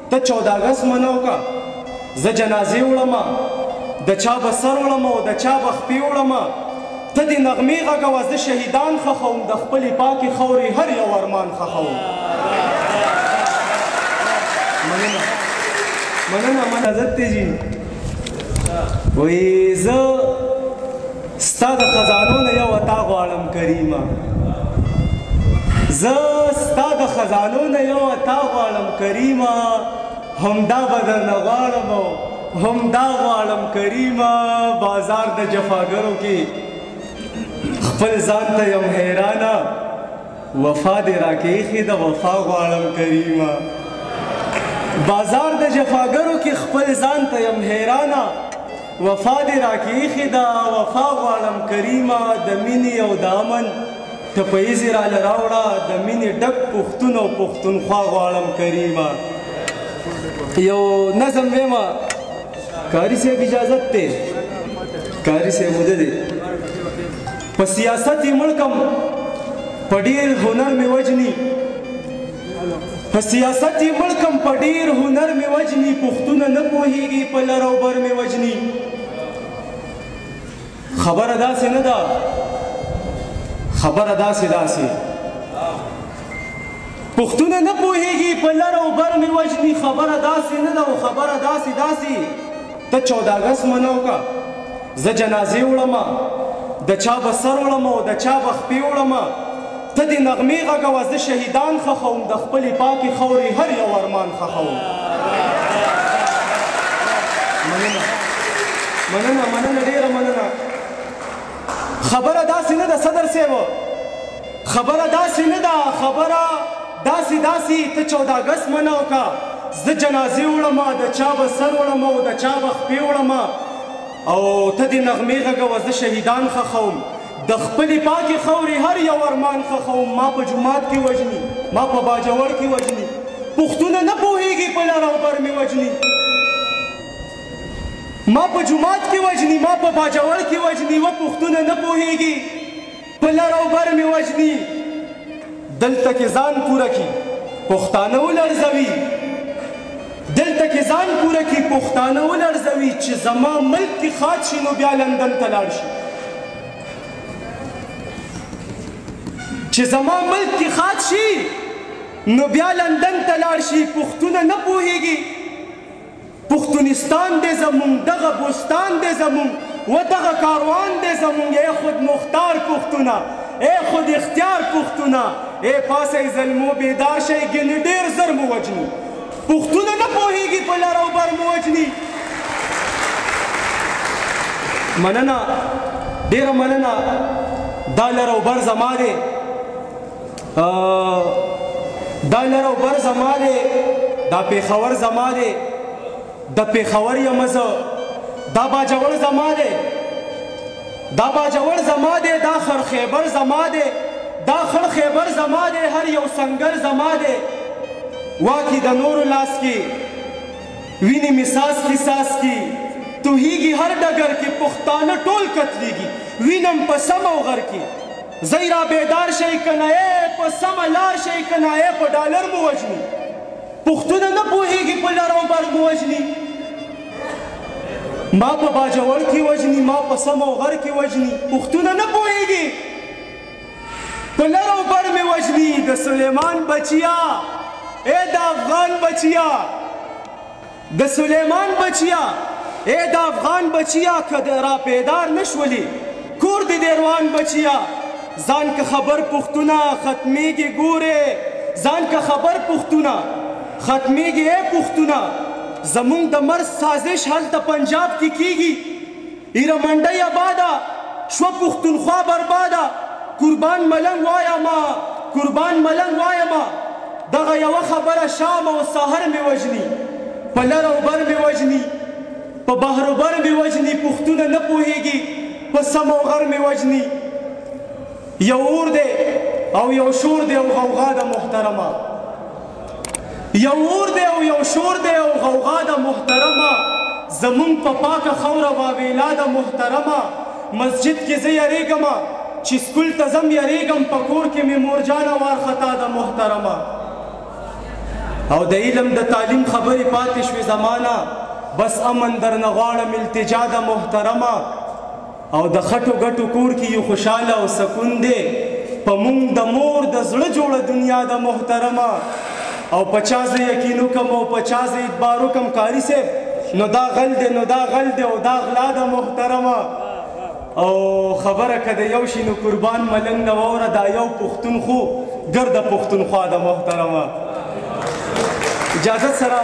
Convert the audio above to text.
ته 14 اګست منو کا زه جنازې وړم د چا به سر وړم او د چا به خپې وړم ته د نغمې غږوه زه شهیدان ښخوم د خپلې پاکې خاورې هر یو ارمان ښخوم مننه عزت دی جي وایي زه ستا د خزانو نه یو عطا غواړم کریمه زه ستا د خزانو نه یو عطا غواړم کریمه همدا به درنه غواړم او همدا غواړم کریمه بازار د جفاګرو کې خپل ځان ته یم حیرانه وفا دې راکې ایښې د وفا غواړم کریمه بازار د جفاګرو کې خپل ځان ته یم حیرانه وفا دې راکې ایښې ده وفا غواړم کریمه د مینې او د امن ټپیزې راله راوړه د مینې ډک پښتون او پښتونخوا غواړم کریمه یو نظم ویمه کاری صاحب اجازت دی کاری صاحب مده دی په سیاست یې مړ کم په ډېر هنر مې وجني په سیاست یې مړ کم په ډېر هنر مې وجني پښتونه نه پوهېږي په لر او بر مې وجني خبره داسې نه ده خبره داسې پښتونه نه پوهېږي په لر او بر مې وجني خبره داسې نه ده او خبره داسې ته 14 اګست منو کا زه جنازې وړم د چا به سر وړم او د چا به خپې وړم ته د نغمې غږوه زه شهیدان ښخوم د خپلې پاکې خاورې هر یو ارمان ښخوم مننه ډېره مننه خبره داسې نه ده صدر صاحب خبره داسې نه ده خبره داسې ته 14 اګست منو کا زه جنازې وړم د چا به سر وړم او د چا به خپې وړم او ته د نغمې غږوه زه شهیدان ښخوم د خپلې پاکې خاورې هر یو ارمان ښخوم ما په جومات کې وژني ما په باجوړ کې وژني پښتونه نه پوهېږي په لر او بر مې وژني ما په جومات کې وژني ما په باجوړ کې وژني و پښتونه نه پوهېږي په لر او بر مې وژني دلته کې ځان پوره کړي پښتانه ولړزوي دلته کې ځان پوره کړي پښتانه ولړزوي چې زما ملک کې خاط شي نو بیا لندن ته لاړ شي چې زما ملک کې خاط شي نو بیا لندن ته لاړ شي پښتونه نه پوهېږي پښتونستان دی زمونږ دغه بوستان دی زمونږ و دغه کاروان دی زمونږ ای خود مختار پښتونه ای خود اختیار پښتونه ای پاسئ ظلمو بیدار شئ ګنې ډېر زر مو وجني پښتونه نه پوهېږي په لر او بر مو وجني مننه ډېره مننه دا لر او بر زما دی دا لر او بر زما دی دا پېښور زما دی د پېښور یم زه دا باجوړ زما دی دا باجوړ زما دی دا خړ خیبر زما دی دا خړ خیبر زما دی هر یو سنګر زما دی واکې د نورو لاس کې وینې مې ساس کې توهېږي هر ډګر کې پښتانه ټول قتلېږي وینم په سم او غر کې زی را بیدار شئ که نه په سمه لار شئ که نه په ډالر مو وژني پښتونه نه پوهېږي په لر او بر مو وژني ما په باجوړ کې وژني ما په سم او غر کې وژني پښتونه نه پوهېږي په لر او بر مې وژني د سلیمان بچیا ای د افغان بچیا د سلیمان بچیا ای د افغان بچیا که د را پیدار نشولي کور د دیروان بچیا ځان که خبر پښتونه ختمیږي ګورې ځان که خبر پښتونه ختمیږي ای پښتونه زمونږ د مرز سازش هلته پنجاب کې کیږي ایره منډۍ آباده شوه پښتونخوا برباده قربان ملنګ وایمه قربان ملنګ وایمه دغه یوه خبره شام او سهر مې وژني په لر او بر مې وژني په بحر و بر مې وژني پښتونه نه پوهېږي په سم او غر مې وژني یو اور دی او یو شور دی او غوغا ده محترمه یو اور دی او یو شور دی او غوغا ده محترمه زمونږ په پاکه خوره واویلا ده محترمه مسجد کې زه یریږم چې سکول ته ځم یریږم په کور کې مې مورجانه وارخطا ده محترمه او د علم د تعلیم خبرې پاتې شوې زمانه بس امن درنه غواړم التجا د محترمه او د خټو ګټو کور کې یو خوشحاله او سکون دی په مونږ د مور د زړه جوړه دنیا د محترمه او په چا زه یقین وکم او په چا زه اعتبار وکم قاري صاحب نو دا غل دی نو دا غل دی او دا غلا د محترمه او خبره که د یو شي نو قربان ملنګ نه واوره دا یو پښتون خو ګرده پښتونخوا د محترمه اجازت سره